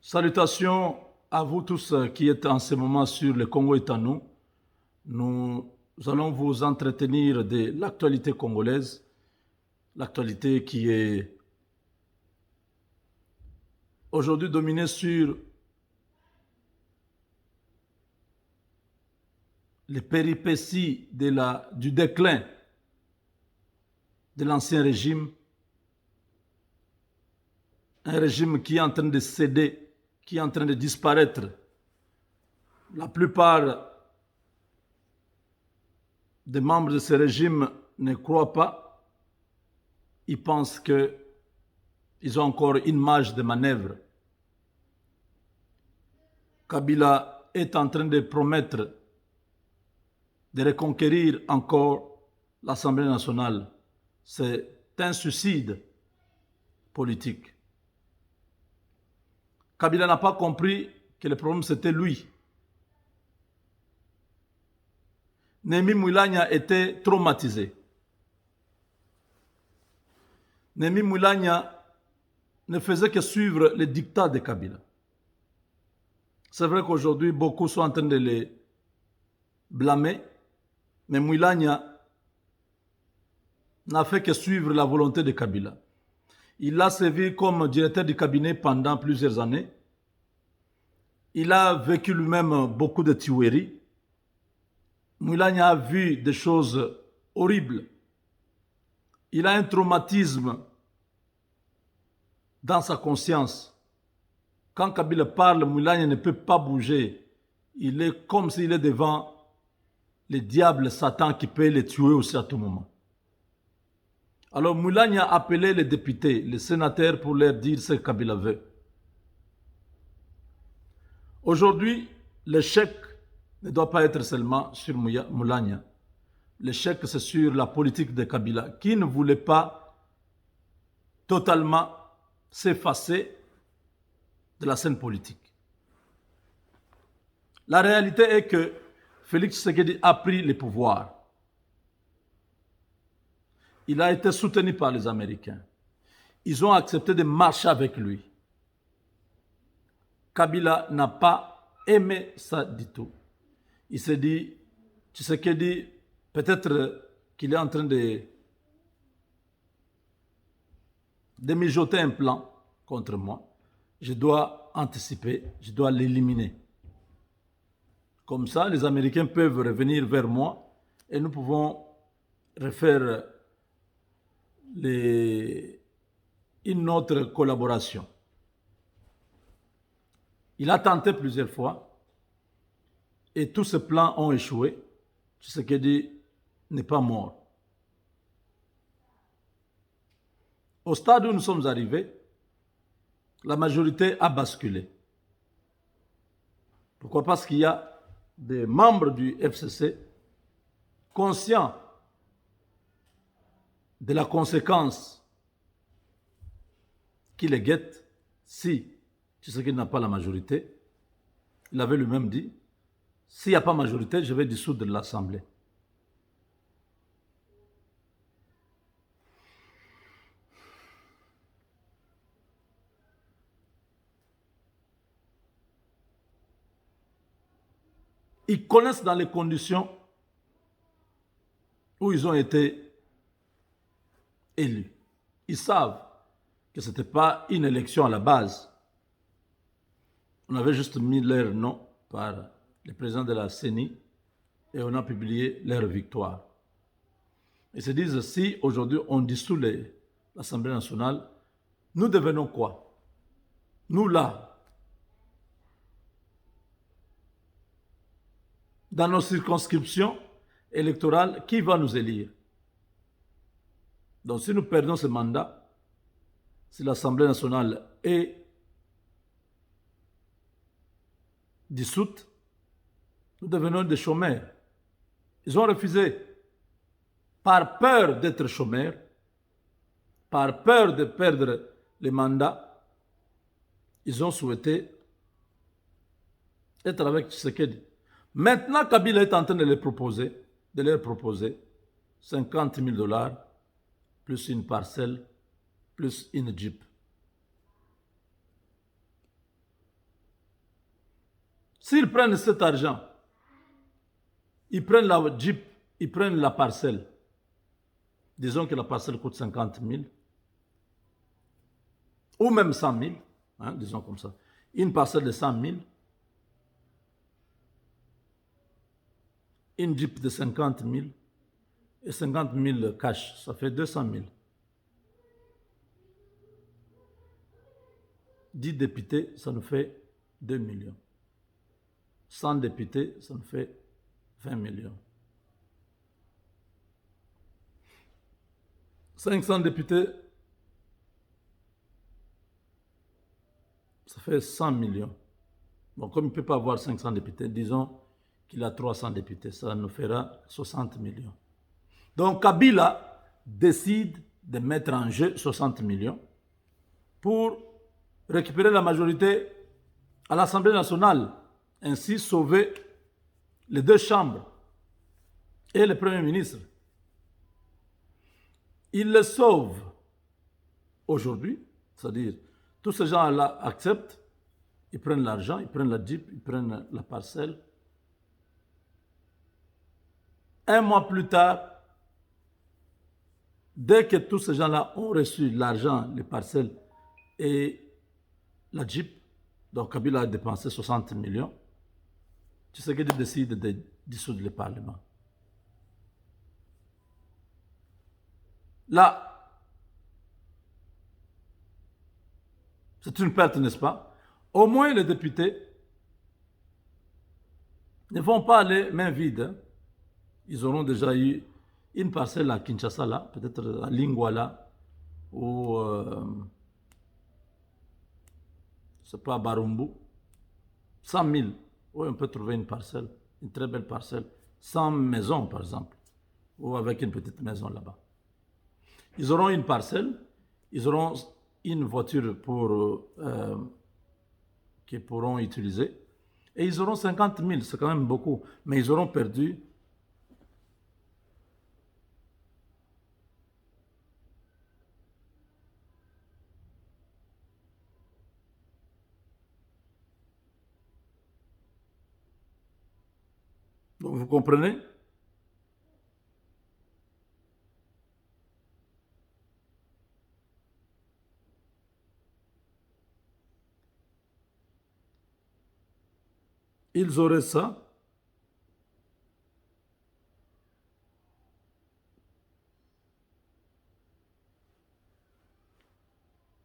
Salutations à vous tous qui êtes en ce moment sur le Congo est à nous. Nous allons vous entretenir de l'actualité congolaise, l'actualité qui est aujourd'hui dominée sur les péripéties du déclin de l'ancien régime, un régime qui est en train de céder, qui est en train de disparaître. La plupart des membres de ce régime ne croient pas. Ils pensent qu'ils ont encore une marge de manœuvre. Kabila est en train de promettre de reconquérir encore l'Assemblée nationale. C'est un suicide politique. Kabila n'a pas compris que le problème c'était lui. Némi Moulania était traumatisé. Némi Moulania ne faisait que suivre les dictats de Kabila. C'est vrai qu'aujourd'hui, beaucoup sont en train de les blâmer, mais Moulania n'a fait que suivre la volonté de Kabila. Il a servi comme directeur du cabinet pendant plusieurs années. Il a vécu lui-même beaucoup de tueries. Moulania a vu des choses horribles. Il a un traumatisme dans sa conscience. Quand Kabila parle, Moulania ne peut pas bouger. Il est comme s'il est devant le diable Satan qui peut le tuer aussi à tout moment. Alors Moulania a appelé les députés, les sénateurs pour leur dire ce que Kabila veut. Aujourd'hui, l'échec ne doit pas être seulement sur Moulania. L'échec, c'est sur la politique de Kabila, qui ne voulait pas totalement s'effacer de la scène politique. La réalité est que Félix Tshisekedi a pris le pouvoir. Il a été soutenu par les Américains. Ils ont accepté de marcher avec lui. Kabila n'a pas aimé ça du tout. Il s'est dit, Tshisekedi, peut-être qu'il est en train de mijoter un plan contre moi. Je dois anticiper, je dois l'éliminer. Comme ça, les Américains peuvent revenir vers moi et nous pouvons refaire une autre collaboration. Il a tenté plusieurs fois et tous ces plans ont échoué. Tshisekedi n'est pas mort. Au stade où nous sommes arrivés, la majorité a basculé. Pourquoi? Parce qu'il y a des membres du FCC conscients de la conséquence qui les guette si Tshisekedi n'a pas la majorité. Il avait lui-même dit, s'il n'y a pas majorité, je vais dissoudre l'Assemblée. Ils connaissent dans les conditions où ils ont été élus. Ils savent que ce n'était pas une élection à la base. On avait juste mis leur nom par le président de la CENI et on a publié leur victoire. Ils se disent, si aujourd'hui on dissout l'Assemblée nationale, nous devenons quoi? Nous là, dans nos circonscriptions électorales, qui va nous élire? Donc si nous perdons ce mandat, si l'Assemblée nationale est dissoute, nous devenons des chômeurs. Ils ont refusé, par peur d'être chômeurs, par peur de perdre les mandats, ils ont souhaité être avec Tshisekedi. Maintenant, Kabila est en train de leur proposer 50 000 $, plus une parcelle, plus une Jeep. S'ils prennent cet argent, ils prennent la Jeep, ils prennent la parcelle. Disons que la parcelle coûte 50 000, ou même 100 000, hein, disons comme ça. Une parcelle de 100 000, une Jeep de 50 000, et 50 000 cash, ça fait 200 000. 10 députés, ça nous fait 2 millions. 100 députés, ça nous fait 20 millions. 500 députés, ça fait 100 millions. Bon, comme il ne peut pas avoir 500 députés, disons qu'il a 300 députés, ça nous fera 60 millions. Donc Kabila décide de mettre en jeu 60 millions pour récupérer la majorité à l'Assemblée nationale, ainsi sauver les deux chambres et le Premier ministre. Il le sauve aujourd'hui, c'est-à-dire tous ces gens-là acceptent, ils prennent l'argent, ils prennent la Jeep, ils prennent la parcelle. Un mois plus tard, dès que tous ces gens-là ont reçu l'argent, les parcelles et la Jeep, donc Kabila a dépensé 60 millions, Tshisekedi décide de dissoudre le Parlement. Là, c'est une perte, n'est-ce pas? Au moins les députés ne vont pas aller main vide. Hein. Ils auront déjà eu une parcelle à Kinshasa, là, peut-être à Lingwala, ou c'est pas à Barumbu. 100 000, oui, on peut trouver une parcelle, une très belle parcelle, 100 maisons par exemple, ou avec une petite maison là-bas. Ils auront une parcelle, ils auront une voiture qu'ils pourront utiliser, et ils auront 50 000, c'est quand même beaucoup, mais ils auront perdu donc vous comprenez? Ils auraient ça.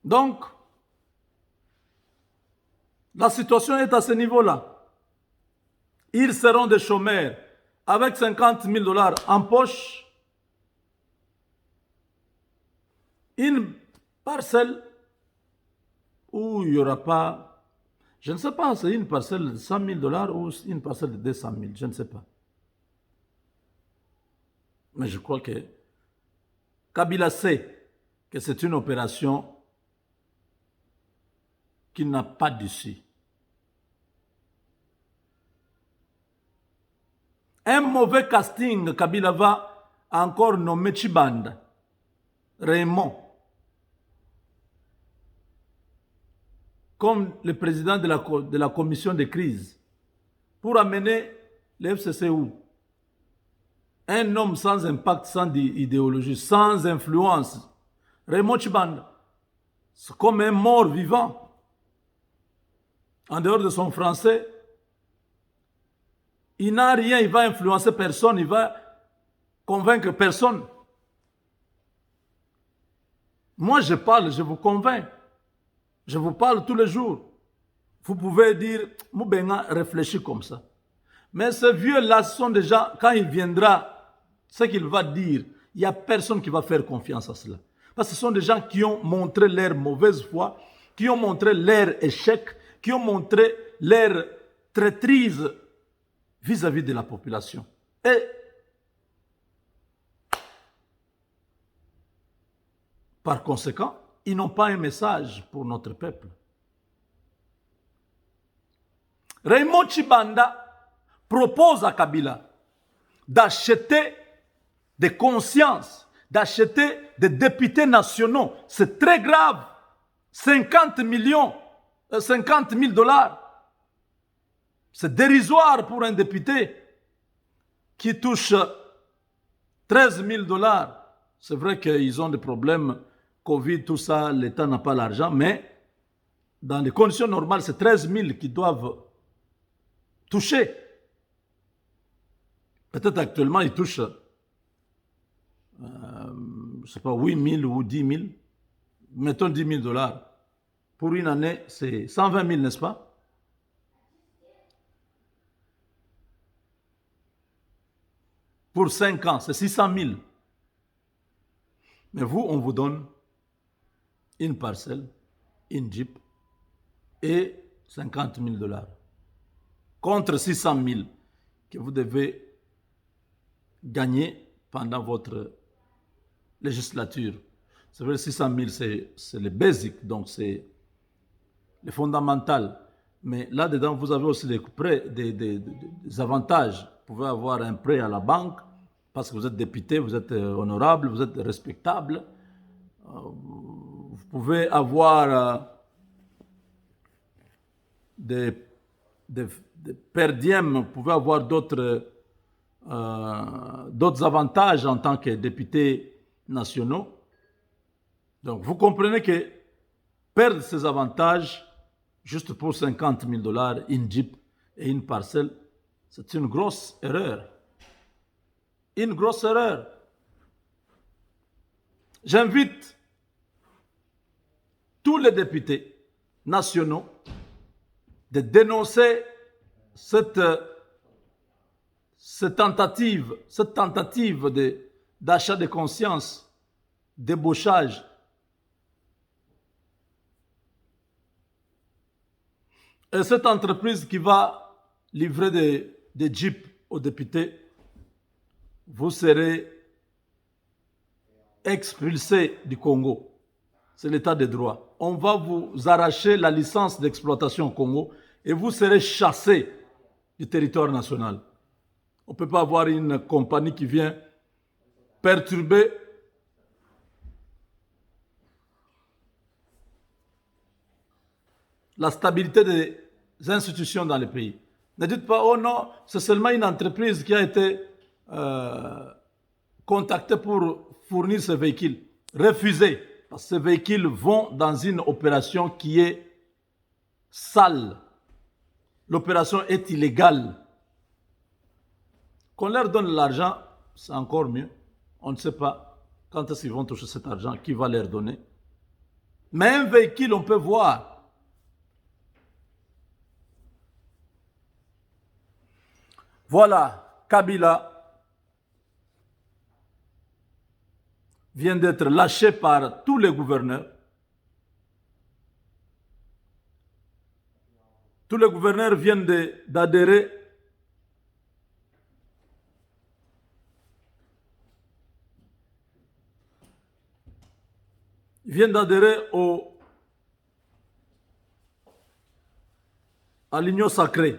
Donc, la situation est à ce niveau-là. Ils seront des chômeurs avec 50 000 dollars en poche. Une parcelle où il n'y aura pas, je ne sais pas, c'est une parcelle de 100 000 dollars ou une parcelle de 200 000, je ne sais pas. Mais je crois que Kabila sait que c'est une opération qui n'a pas d'issue. Un mauvais casting, Kabila va encore nommer Chibanda, Raymond, comme le président de la commission de crise, pour amener le FCC où? Un homme sans impact, sans idéologie, sans influence. Raymond Chibanda, c'est comme un mort vivant. En dehors de son français, il n'a rien, il va influencer personne, il va convaincre personne. Moi, je parle, je vous convainc. Je vous parle tous les jours. Vous pouvez dire, Moubenga réfléchit comme ça. Mais ce vieux-là, ce sont des gens, quand il viendra, ce qu'il va dire, il n'y a personne qui va faire confiance à cela. Parce que ce sont des gens qui ont montré leur mauvaise foi, qui ont montré leur échec, qui ont montré leur traîtrise vis-à-vis de la population. Et par conséquent, ils n'ont pas un message pour notre peuple. Raymond Chibanda propose à Kabila d'acheter des consciences, d'acheter des députés nationaux. C'est très grave. 50 000 dollars. C'est dérisoire pour un député qui touche 13 000 $. C'est vrai qu'ils ont des problèmes, Covid, tout ça, l'État n'a pas l'argent, mais dans les conditions normales, c'est 13 000 qu'ils doivent toucher. Peut-être actuellement, ils touchent, je ne sais pas, 8 000 ou 10 000, mettons 10 000 $. Pour une année, c'est 120 000, n'est-ce pas? Pour 5 ans, c'est 600 000. Mais vous, on vous donne une parcelle, une Jeep et 50 000 $. Contre 600 000 que vous devez gagner pendant votre législature. C'est vrai, 600 000, c'est le basic, donc c'est le fondamental. Mais là-dedans, vous avez aussi des prêts, des avantages. Vous pouvez avoir un prêt à la banque parce que vous êtes député, vous êtes honorable, vous êtes respectable. Vous pouvez avoir des per diem, vous pouvez avoir d'autres avantages en tant que député nationaux. Donc, vous comprenez que perdre ces avantages juste pour 50 000 $, une Jeep et une parcelle, c'est une grosse erreur. Une grosse erreur. J'invite tous les députés nationaux de dénoncer cette tentative d'achat de conscience, débauchage. Et cette entreprise qui va livrer des jeeps aux députés, vous serez expulsé du Congo. C'est l'état de droit. On va vous arracher la licence d'exploitation au Congo et vous serez chassé du territoire national. On ne peut pas avoir une compagnie qui vient perturber la stabilité des institutions dans le pays. Ne dites pas, oh non, c'est seulement une entreprise qui a été contactée pour fournir ce véhicule. Refusez, parce que ces véhicules vont dans une opération qui est sale. L'opération est illégale. Qu'on leur donne l'argent, c'est encore mieux. On ne sait pas quand est-ce qu'ils vont toucher cet argent, qui va leur donner. Mais un véhicule, on peut voir. Voilà, Kabila vient d'être lâché par tous les gouverneurs. Tous les gouverneurs viennent d'adhérer à l'union sacrée.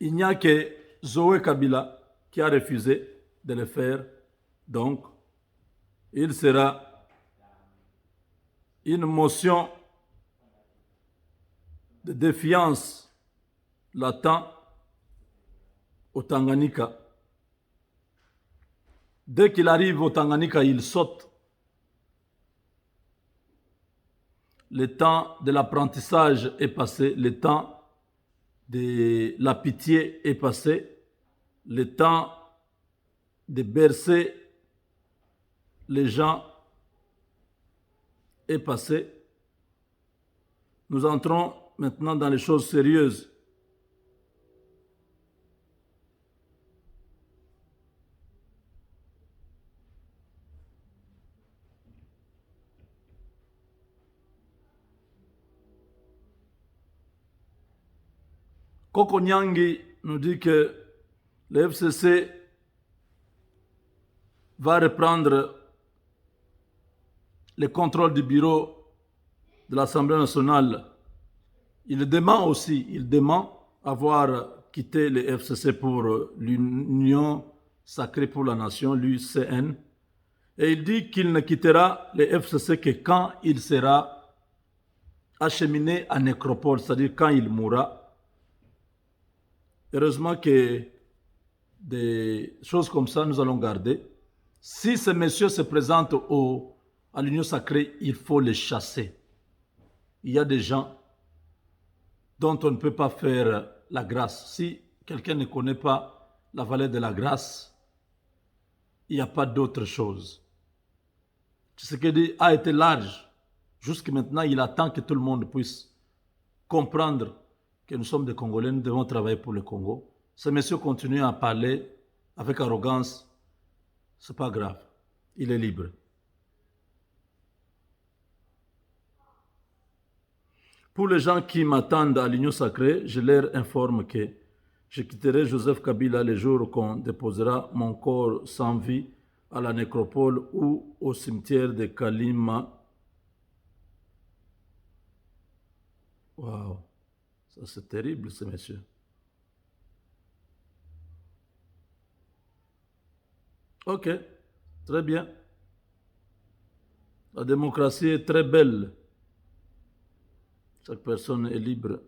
Il n'y a que Zoé Kabila qui a refusé de le faire. Donc, il sera une motion de défiance latent au Tanganyika. Dès qu'il arrive au Tanganyika, il saute. Le temps de l'apprentissage est passé, le temps de la pitié est passé, le temps de bercer les gens est passé. Nous entrons maintenant dans les choses sérieuses. Koko Nyangi nous dit que le FCC va reprendre le contrôle du bureau de l'Assemblée nationale. Il demande avoir quitté le FCC pour l'Union sacrée pour la nation, l'UCN. Et il dit qu'il ne quittera le FCC que quand il sera acheminé à nécropole, c'est-à-dire quand il mourra. Heureusement que des choses comme ça, nous allons garder. Si ces messieurs se présentent à l'union sacrée, il faut les chasser. Il y a des gens dont on ne peut pas faire la grâce. Si quelqu'un ne connaît pas la valeur de la grâce, il n'y a pas d'autre chose. Tshisekedi a été large. Jusqu'à maintenant, il attend que tout le monde puisse comprendre que nous sommes des Congolais, nous devons travailler pour le Congo. Ces messieurs continuent à parler avec arrogance. Ce n'est pas grave. Il est libre. Pour les gens qui m'attendent à l'Union sacrée, je leur informe que je quitterai Joseph Kabila le jour qu'on déposera mon corps sans vie à la nécropole ou au cimetière de Kalima. Waouh, ça c'est terrible, ces messieurs. Ok, très bien. La démocratie est très belle. Chaque personne est libre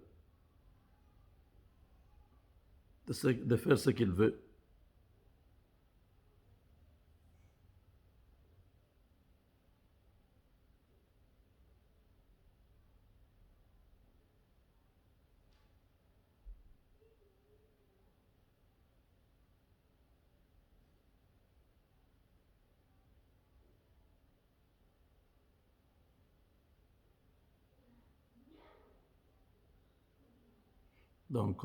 de faire ce qu'il veut. Donc,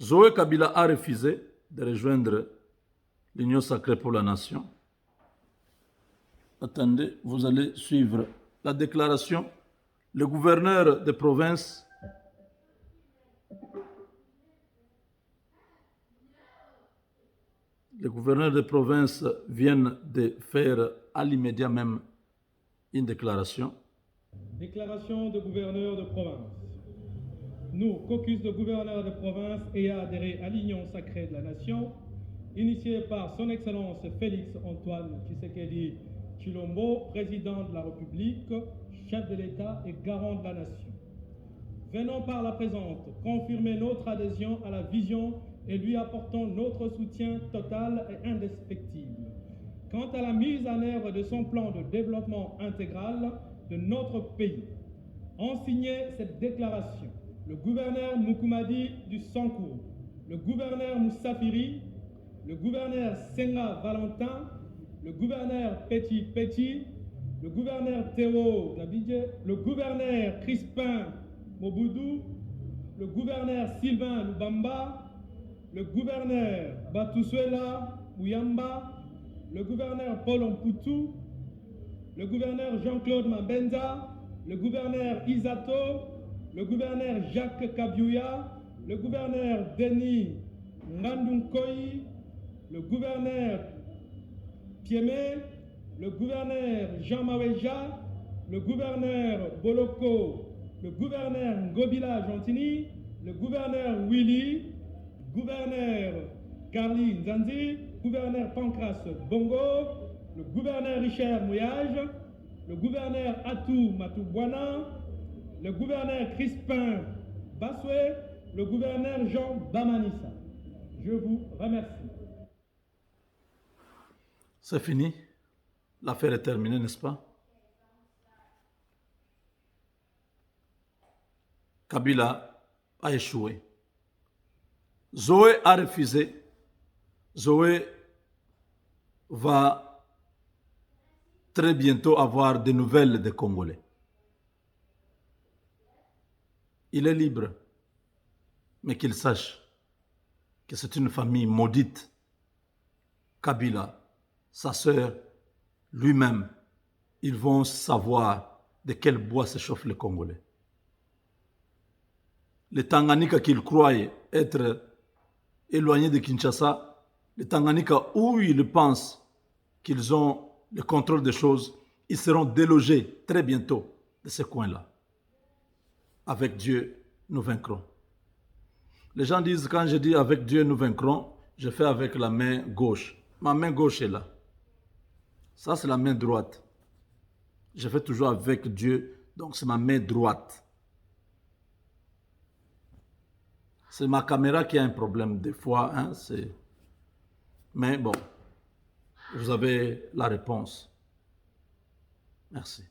Zoé Kabila a refusé de rejoindre l'Union sacrée pour la nation. Attendez, vous allez suivre la déclaration. Le gouverneur de province vient de faire à l'immédiat même une déclaration. Déclaration de gouverneur de province. Nous, caucus de gouverneurs de province, ayant adhéré à l'Union sacrée de la nation, initiée par son Excellence Félix Antoine Tshisekedi Tshilombo, président de la République, chef de l'État et garant de la nation. Venons par la présente confirmer notre adhésion à la vision et lui apportons notre soutien total et indéfectible. Quant à la mise en œuvre de son plan de développement intégral de notre pays, ont signé cette déclaration le gouverneur Mukumadi du Sankourou, le gouverneur Moussafiri, le gouverneur Senga Valentin, le gouverneur Petit Petit, le gouverneur Théo Nabidje, le gouverneur Crispin Moboudou, le gouverneur Sylvain Lubamba, le gouverneur Batusuela Mouyamba, le gouverneur Paul Omputu, le gouverneur Jean-Claude Mabenza, le gouverneur Isato, le gouverneur Jacques Kabyouya, le gouverneur Denis Ngandunkoyi, le gouverneur Piemé, le gouverneur Jean Maweja, le gouverneur Boloko, le gouverneur Ngobila Gentini, le gouverneur Willy, gouverneur Carly Nzanzi, gouverneur Pancras Bongo, le gouverneur Richard Mouyage, le gouverneur Atou Matoubouana, le gouverneur Crispin Bassoué, le gouverneur Jean Bamanissa. Je vous remercie. C'est fini. L'affaire est terminée, n'est-ce pas? Kabila a échoué. Zoé a refusé. Zoé va très bientôt avoir des nouvelles des Congolais. Il est libre, mais qu'il sache que c'est une famille maudite. Kabila, sa sœur, lui-même, ils vont savoir de quel bois se chauffent les Congolais. Les Tanganyika qu'ils croyaient être éloignés de Kinshasa, les Tanganyika où ils pensent qu'ils ont le contrôle des choses, ils seront délogés très bientôt de ce coin-là. Avec Dieu, nous vaincrons. Les gens disent, quand je dis avec Dieu, nous vaincrons, je fais avec la main gauche. Ma main gauche est là. Ça, c'est la main droite. Je fais toujours avec Dieu, donc c'est ma main droite. C'est ma caméra qui a un problème des fois, hein, mais bon, vous avez la réponse. Merci.